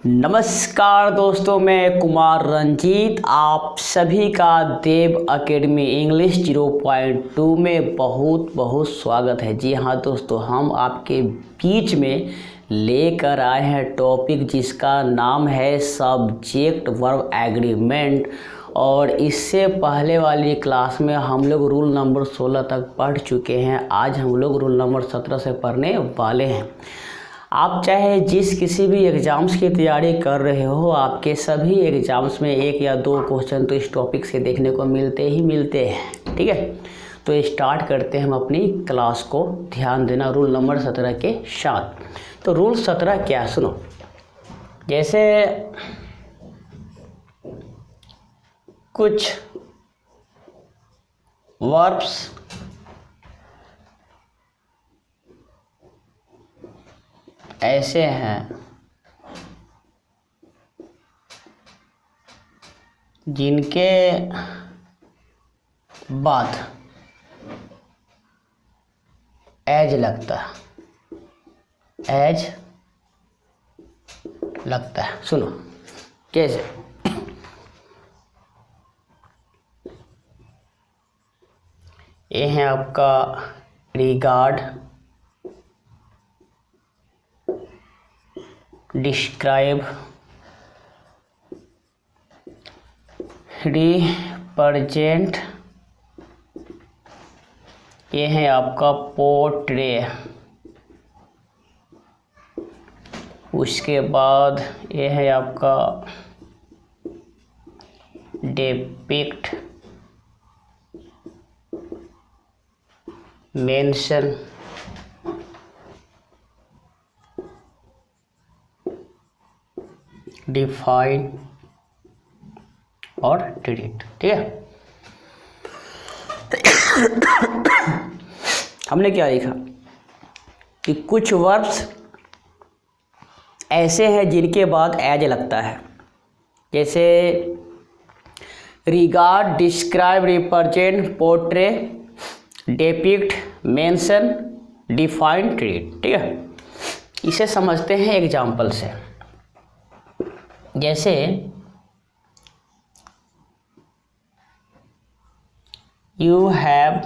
नमस्कार दोस्तों, मैं कुमार रंजीत आप सभी का देव एकेडमी इंग्लिश 0.2 में बहुत बहुत स्वागत है। जी हाँ दोस्तों, हम आपके बीच में लेकर आए हैं टॉपिक जिसका नाम है सब्जेक्ट वर्ब एग्रीमेंट। और इससे पहले वाली क्लास में हम लोग रूल नंबर 16 तक पढ़ चुके हैं। आज हम लोग रूल नंबर 17 से पढ़ने वाले हैं। आप चाहे जिस किसी भी एग्ज़ाम्स की तैयारी कर रहे हो, आपके सभी एग्ज़ाम्स में एक या दो क्वेश्चन तो इस टॉपिक से देखने को मिलते ही मिलते हैं। ठीक है, तो स्टार्ट करते हैं हम अपनी क्लास को। ध्यान देना रूल नंबर 17 के साथ। तो रूल 17 क्या, सुनो। जैसे कुछ वर्ब्स ऐसे हैं जिनके बाद एज लगता है, एज लगता है। सुनो कैसे। ये है आपका रिगार्ड, डिस्क्राइब, रिप्रेजेंट, ये है आपका पोर्ट्रे। उसके बाद ये है आपका डिपिक्ट, मेंशन, डिफाइन और डिलीट। ठीक है, हमने क्या लिखा कि कुछ वर्ब्स ऐसे हैं जिनके बाद एज लगता है। जैसे regard, describe, represent, portray, depict, mention, define, delete. ठीक है, इसे समझते हैं एग्जाम्पल से। जैसे you have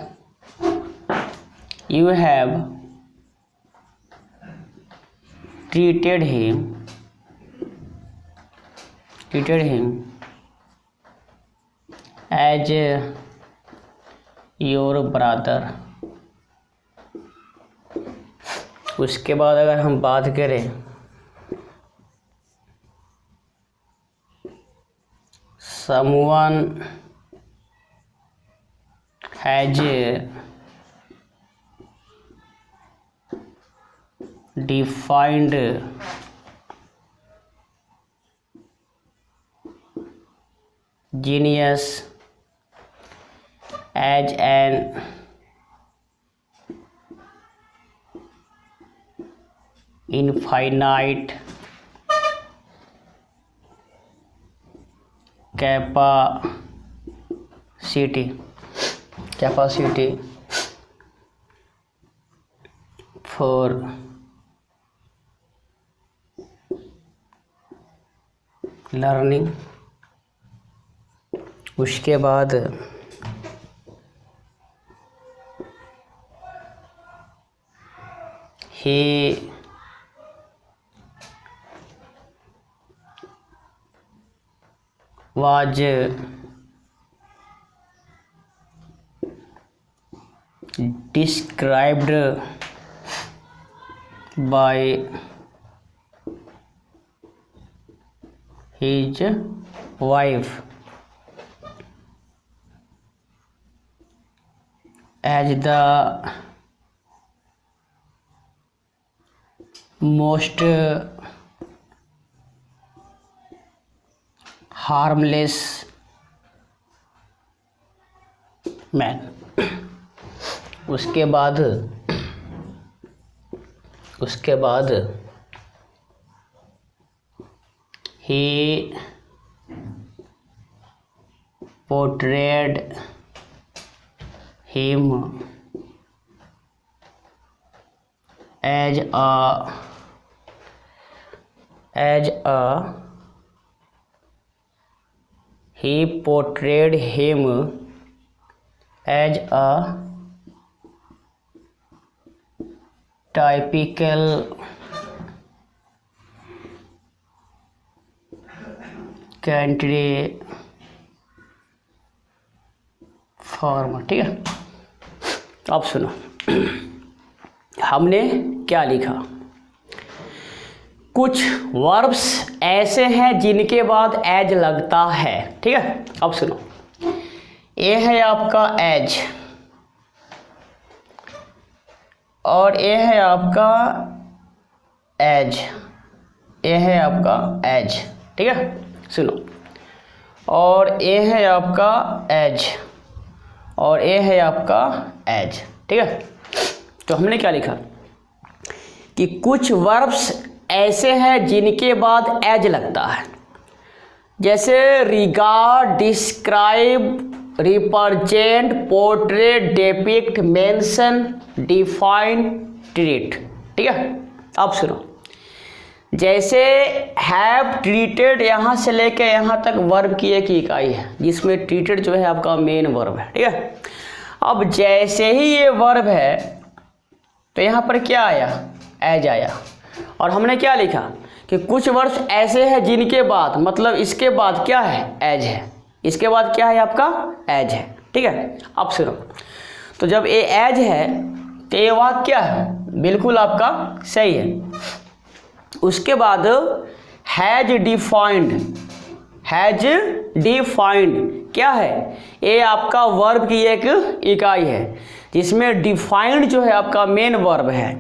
treated him as your brother। उसके बाद अगर हम बात करें someone has defined genius as an infinite capacity for learning। उसके बाद he was described by his wife as the most harmless man। उसके बाद he portrayed him as as a he portrayed him as a typical country farmer। ठीक है, अब सुनो हमने क्या लिखा। कुछ वर्ब्स ऐसे हैं जिनके बाद एज लगता है। ठीक है, अब सुनो, ये है आपका एज और ये है आपका एज, ये है आपका एज। ठीक है, सुनो, और ये है आपका एज और ये है आपका एज। ठीक है, तो हमने क्या लिखा कि कुछ वर्ब्स ऐसे हैं जिनके बाद एज लगता है, जैसे regard, describe, represent, portrait, depict, mention, define, treat. ठीक है, अब सुनो, जैसे हैव, ट्रीटेड, यहाँ से लेके यहाँ तक वर्ब की एक इकाई है जिसमें ट्रीटेड जो है आपका मेन वर्ब है। ठीक है, अब जैसे ही ये वर्ब है तो यहाँ पर क्या आया, एज आया। और हमने क्या लिखा कि कुछ वर्ब्स ऐसे हैं जिनके बाद, मतलब इसके बाद क्या है, एज है। इसके बाद क्या है आपका, एज है। ठीक है, अब सुनो, तो जब ये एज है तो ये वाक्य क्या है, बिल्कुल आपका सही है। उसके बाद हैज डिफाइंड, हैज डिफाइंड क्या है, ये आपका वर्ब की एक इकाई है जिसमें डिफाइंड जो है आपका मेन वर्ब है।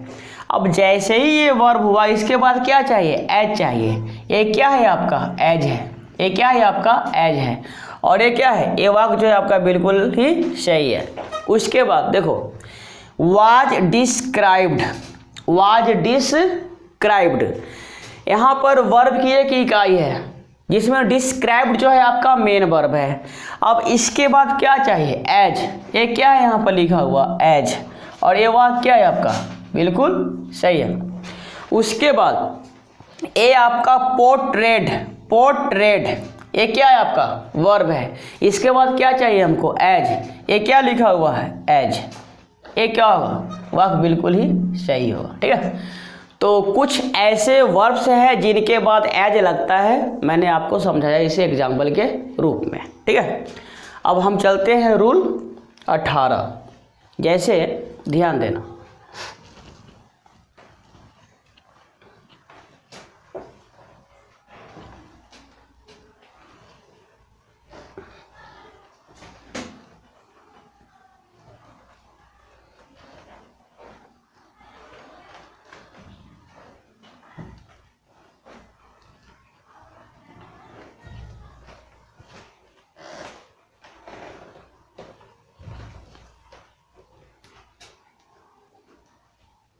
अब जैसे ही ये वर्ब हुआ इसके बाद क्या चाहिए, एज चाहिए। ये क्या है आपका, एज है। ये क्या है आपका, एज है। और ये क्या है, ये वाक्य जो है आपका बिल्कुल ही सही है। उसके बाद देखो, वाज डिस्क्राइब्ड, वाज डिस्क्राइब्ड, यहाँ पर वर्ब की एक इकाई है जिसमें डिस्क्राइब्ड जो है आपका मेन वर्ब है। अब इसके बाद क्या चाहिए, एज। ये क्या है यहाँ पर लिखा हुआ, एज, और ये वाक्य क्या है आपका, बिल्कुल सही है। उसके बाद ये आपका पोर्ट्रेट, पोर्ट्रेट ये क्या है आपका, वर्ब है। इसके बाद क्या चाहिए हमको, एज। ये क्या लिखा हुआ है, एज। ये क्या होगा, वाक्य बिल्कुल ही सही होगा। ठीक है, तो कुछ ऐसे वर्ब्स हैं जिनके बाद एज लगता है, मैंने आपको समझाया इसे एग्जाम्पल के रूप में। ठीक है, अब हम चलते हैं रूल 18। जैसे ध्यान देना,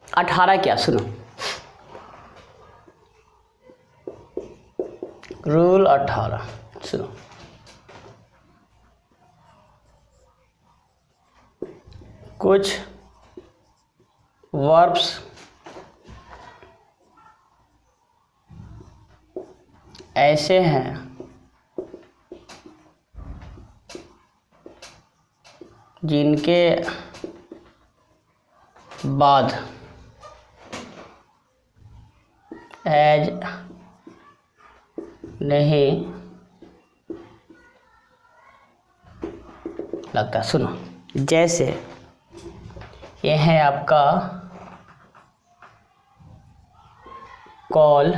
अठारह क्या, सुनो, रूल 18 सुनो, कुछ वर्ब्स ऐसे हैं जिनके बाद एज नहीं लगता। सुनो, जैसे ये है आपका call,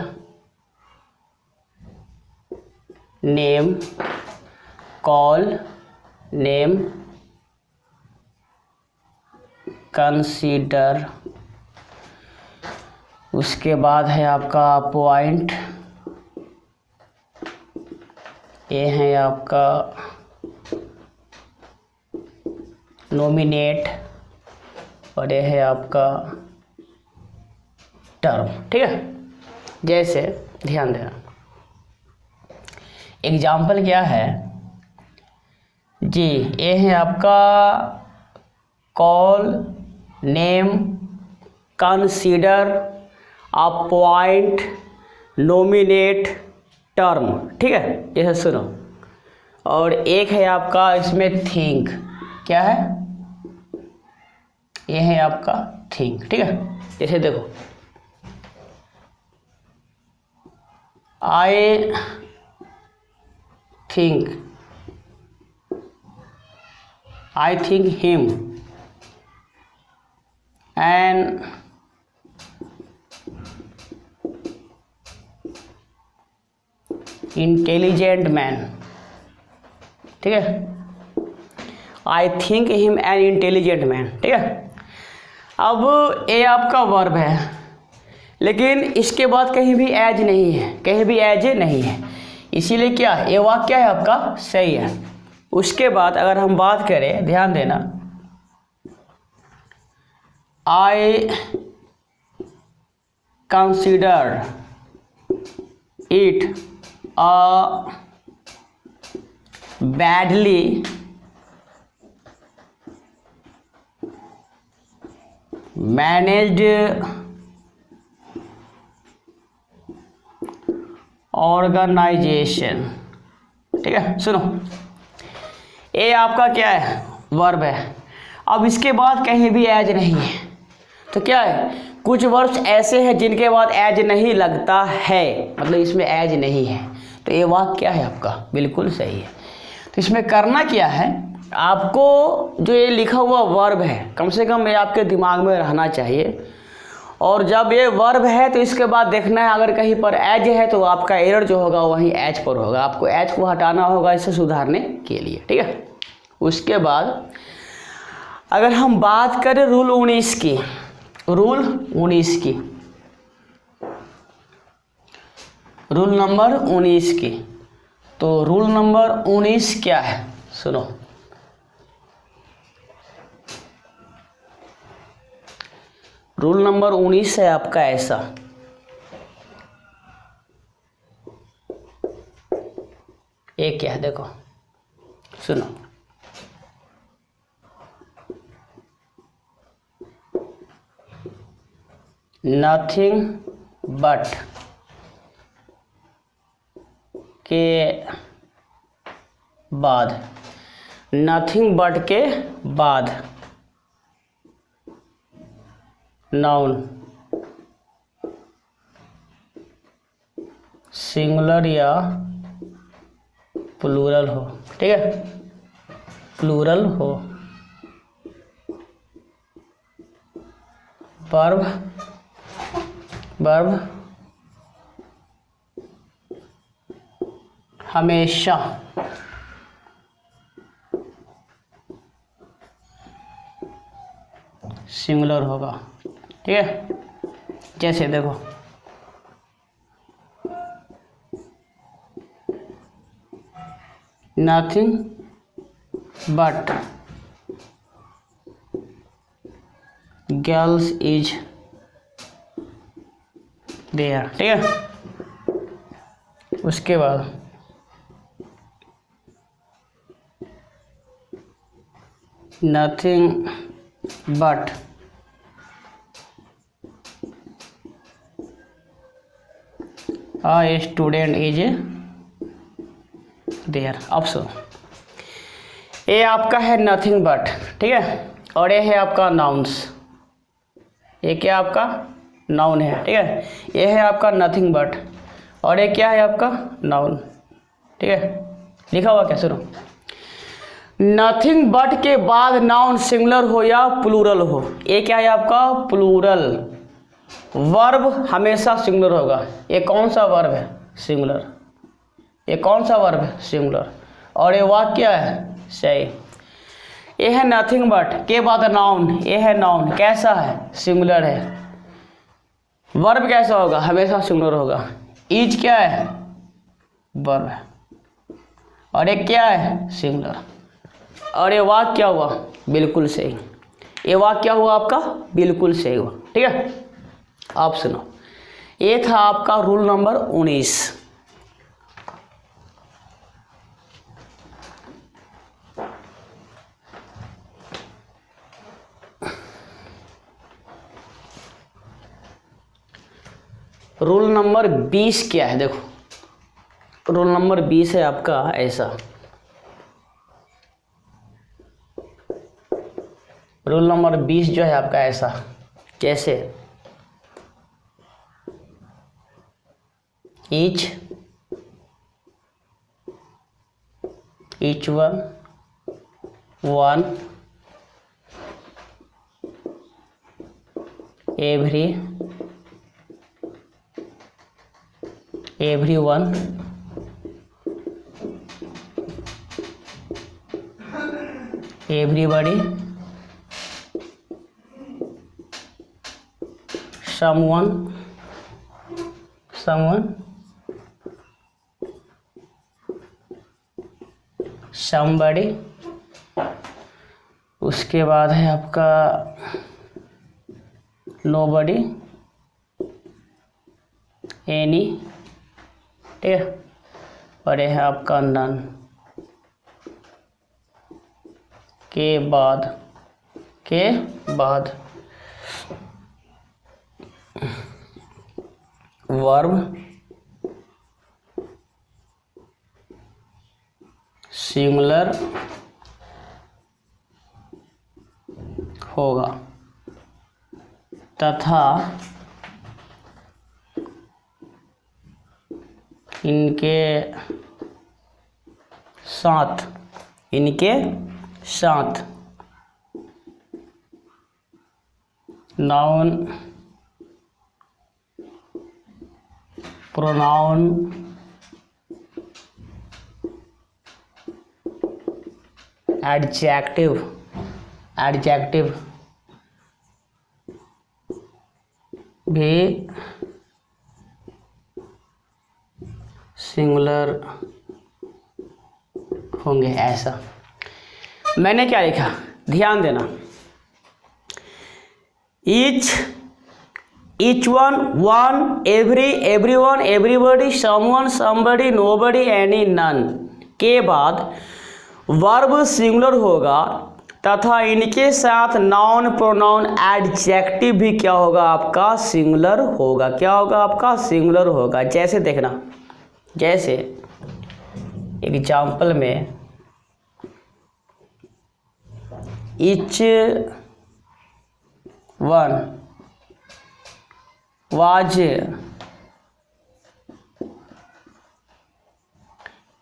name, call name, consider, उसके बाद है आपका पॉइंट, ये है आपका नॉमिनेट, और ये है आपका टर्म। ठीक है, जैसे ध्यान देना, एग्जाम्पल क्या है जी, ये है आपका call, name, consider, appoint, nominate term, ठीक है, जैसे सुनो। और एक है आपका इसमें थिंक, क्या है, ये है आपका थिंक, ठीक है। जैसे देखो, I think him an intelligent man, ठीक है। I think him an intelligent man, ठीक है। अब ये आपका वर्ब है, लेकिन इसके बाद कहीं भी एज नहीं है, कहीं भी एज नहीं है, इसीलिए क्या ये वाक्य है आपका सही है। उसके बाद अगर हम बात करें, ध्यान देना, I consider it a badly managed organization, ठीक है। सुनो, ये आपका क्या है, वर्ब है। अब इसके बाद कहीं भी एज नहीं है, तो क्या है, कुछ वर्ब्स ऐसे हैं जिनके बाद एज नहीं लगता है, मतलब इसमें एज नहीं है, तो ये वाक्य क्या है आपका बिल्कुल सही है। तो इसमें करना क्या है, आपको जो ये लिखा हुआ वर्ब है कम से कम ये आपके दिमाग में रहना चाहिए, और जब ये वर्ब है तो इसके बाद देखना है अगर कहीं पर एज है तो आपका एरर जो होगा वहीं एज पर होगा, आपको एज को हटाना होगा इसे सुधारने के लिए, ठीक है। उसके बाद अगर हम बात करें रूल 19 की, रूल 19 की, रूल नंबर 19 की, तो रूल नंबर 19 क्या है, सुनो। रूल नंबर 19 है आपका ऐसा, एक क्या है देखो, सुनो, नथिंग बट के बाद, नथिंग बट के बाद नाउन सिंगुलर या प्लूरल हो, ठीक है, प्लूरल हो, वर्ब हमेशा सिंगुलर होगा, ठीक है। जैसे देखो, nothing but girls is there, ठीक है। उसके बाद nothing but a student is there। अब सुनो, ये आपका है नथिंग बट, ठीक है, और ये है आपका नाउन्स, ये क्या आपका नाउन है, ठीक है। ये है आपका नथिंग बट, और ये क्या है आपका नाउन, ठीक है। लिखा हुआ क्या, सुनो, नथिंग बट के बाद नाउन सिंगुलर हो या प्लूरल हो, ये क्या है आपका प्लूरल, वर्ब हमेशा सिंगुलर होगा। ये कौन सा वर्ब है, सिंगुलर, ये कौन सा वर्ब है, सिंगुलर, और ये वाक्य क्या है, सही। ये है नथिंग बट के बाद नाउन, ये है नाउन, कैसा है, सिंगुलर है। वर्ब कैसा होगा, हमेशा सिंगुलर होगा। इज क्या है, वर्ब है, और ये क्या है, सिंगुलर, और ये वाक्य क्या हुआ, बिल्कुल सही। ये वाक्य क्या हुआ आपका, बिल्कुल सही हुआ, ठीक है। आप सुनो, ये था आपका रूल नंबर 19। रूल नंबर 20 क्या है? देखो रूल नंबर 20 है आपका ऐसा। रूल नंबर 20 जो है आपका ऐसा, कैसे? each one everyone everybody someone somebody, उसके बाद है आपका nobody, any, ठीक है, और यह है आपका none। के बाद वर्ब सिंगुलर होगा तथा इनके साथ नाउन प्रोनाउन एडजेक्टिव भी सिंगुलर होंगे। ऐसा मैंने क्या लिखा, ध्यान देना। each one everyone everybody someone somebody nobody any none के बाद वर्ब सिंगुलर होगा तथा इनके साथ नाउन प्रोनाउन एडजेक्टिव भी क्या होगा आपका? सिंगुलर होगा। क्या होगा आपका? सिंगुलर होगा। जैसे देखना, जैसे एग्जाम्पल में each one was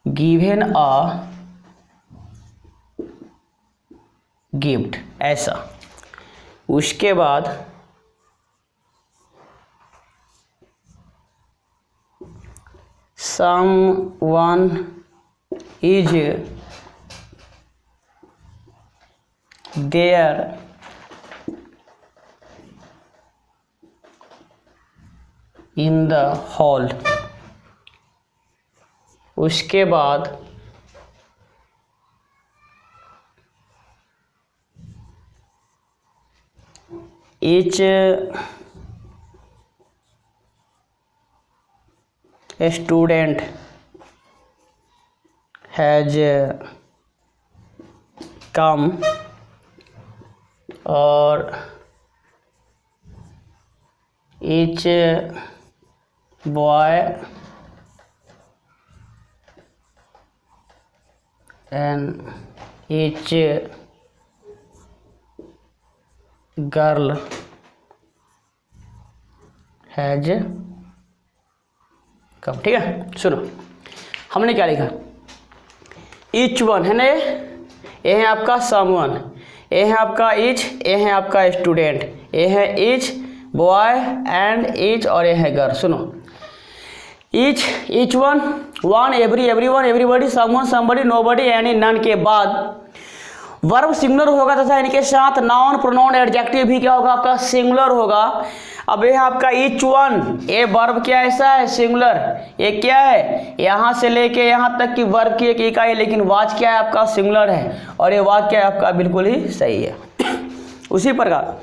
given a gift, ऐसा। उसके बाद someone is there in the hall। उसके बाद each student has come और each boy and each girl has come. ठीक है, सुनो हमने क्या लिखा, ईच वन है ना, ये है आपका समवन, ये है आपका ईच, ये है आपका स्टूडेंट, ये है ईच बॉय एंड ईच, और ये है गर्ल। सुनो, each one everyone everybody someone somebody nobody any none के बाद वर्ब सिंगुलर होगा तथा इनके साथ नाउन प्रोनाउन एडजेक्टिव भी क्या होगा आपका? सिंगुलर होगा। अब ये आपका ईच वन, ये वर्ब क्या ऐसा है? सिंगुलर। ये क्या है? यहाँ से लेके यहाँ तक की वर्ब की एक इकाई, लेकिन वाच क्या है आपका? सिंगुलर है, और ये वाक्य क्या है आपका? बिल्कुल ही सही है। उसी प्रकार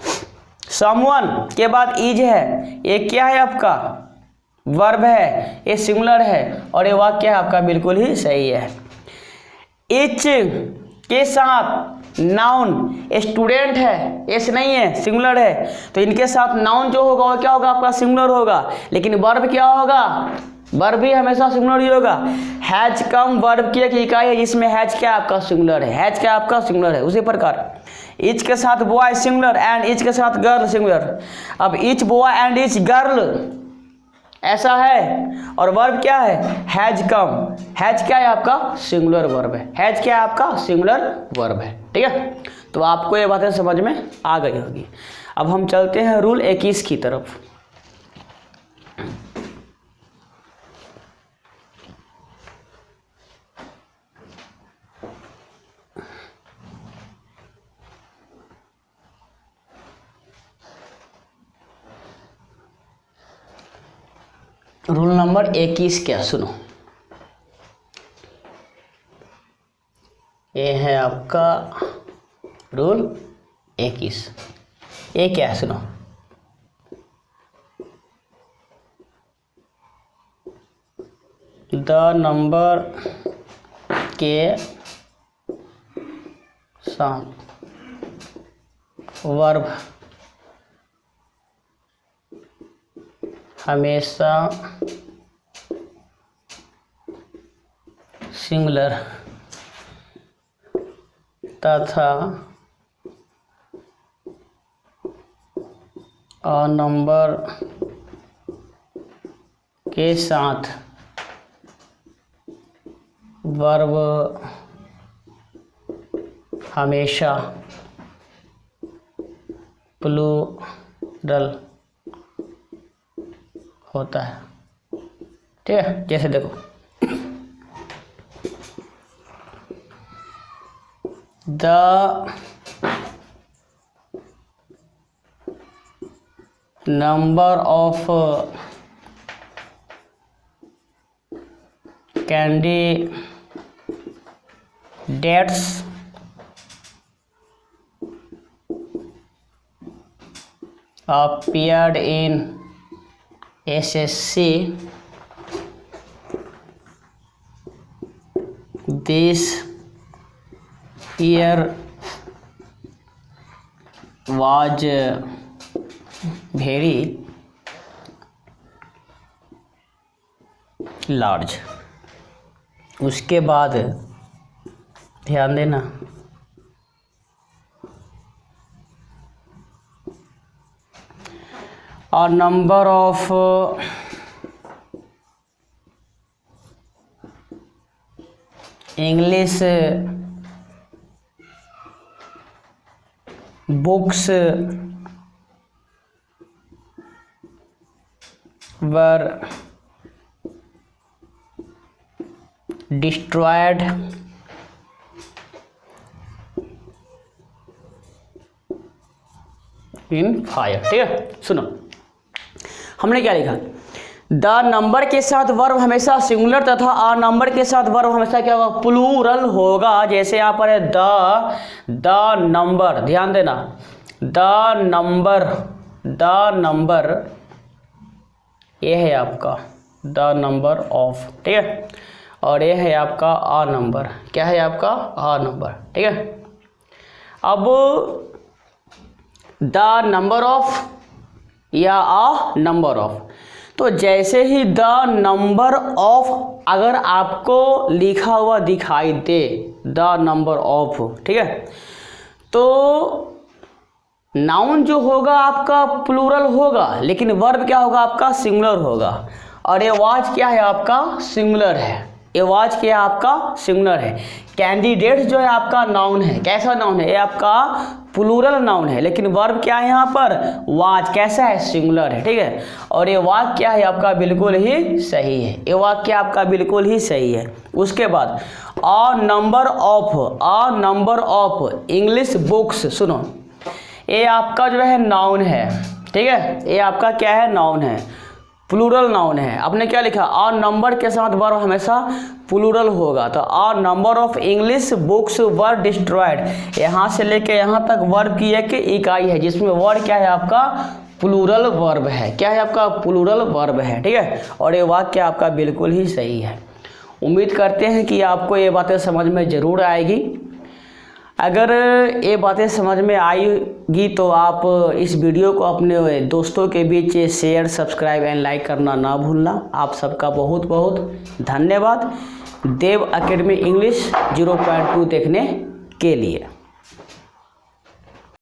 समवन के बाद ईज है, ये क्या है आपका? वर्ब है, ये सिंगुलर है, और ये वाक्य है आपका? बिल्कुल ही सही है। ईच के साथ नाउन, स्टूडेंट है, एस नहीं है, सिंगुलर है, तो इनके साथ नाउन जो होगा वो क्या होगा आपका सिंगुलर होगा। लेकिन वर्ब क्या होगा, वर्ब भी हमेशा सिंगुलर ही होगा। हैज कम वर्ब की एक इकाई है जिसमें हैज क्या आपका सिंगुलर है, हैज क्या आपका सिंगुलर है। उसी प्रकार इच के साथ बॉय सिंगुलर एंड इच के साथ गर्ल सिंगुलर। अब etch boy and each girl ऐसा है, और वर्ब क्या है, हैज कम। हैज क्या है आपका सिंगुलर वर्ब है, हैज क्या है आपका सिंगुलर वर्ब है। ठीक है, तो आपको ये बातें समझ में आ गई होगी। अब हम चलते हैं रूल 21 की तरफ। रूल नंबर 21 क्या, सुनो, ये है आपका रूल 21। ये क्या है, सुनो, द नंबर के साथ वर्ब हमेशा सिंगुलर तथा नंबर के साथ वर्ब हमेशा प्लूरल होता है। ठीक है, जैसे देखो the number of candidates appeared in SSC this year was very large। उसके बाद ध्यान देना, और number of English books were destroyed in fire. ठीक है, सुनो, हमने क्या लिखा, द नंबर के साथ वर्ब हमेशा सिंगुलर तथा आ नंबर के साथ वर्ब हमेशा क्या होगा, प्लूरल होगा। जैसे यहाँ पर है द नंबर, ध्यान देना, द नंबर ये है आपका द नंबर ऑफ। ठीक है, और ये है आपका आ नंबर, क्या है आपका आ नंबर। ठीक है, अब द नंबर ऑफ या आ नंबर ऑफ, तो जैसे ही द नंबर ऑफ अगर आपको लिखा हुआ दिखाई दे द नंबर ऑफ, ठीक है, तो नाउन जो होगा आपका प्लूरल होगा, लेकिन वर्ब क्या होगा आपका सिंगुलर होगा। और ये वाज क्या है आपका सिंगुलर है, ये वाज क्या आपका सिंगुलर है। कैंडिडेट जो है आपका नाउन है, कैसा नाउन है, ये आपका प्लूरल नाउन है, लेकिन वर्ब क्या है यहाँ पर वाज, कैसा है सिंगुलर है। ठीक है, और ये वाक्य क्या है आपका बिल्कुल ही सही है, ये वाक्य आपका बिल्कुल ही सही है। उसके बाद a number of English books, सुनो, ये आपका जो है नाउन है। ठीक है, ये आपका क्या है नाउन है, प्लूरल नाउन है। आपने क्या लिखा, आ नंबर के साथ वर्ब हमेशा प्लूरल होगा, तो a number of English books were destroyed, यहाँ से लेके यहाँ तक वर्ब की एक इकाई है जिसमें वर्ड क्या है आपका प्लूरल वर्ब है, क्या है आपका प्लूरल वर्ब है। ठीक है, और ये वाक्य आपका बिल्कुल ही सही है। उम्मीद करते हैं कि आपको ये बातें समझ में ज़रूर आएगी। अगर ये बातें समझ में आएगी तो आप इस वीडियो को अपने दोस्तों के बीच शेयर, सब्सक्राइब एंड लाइक करना ना भूलना। आप सबका बहुत बहुत धन्यवाद देव एकेडमी इंग्लिश 0.2 देखने के लिए।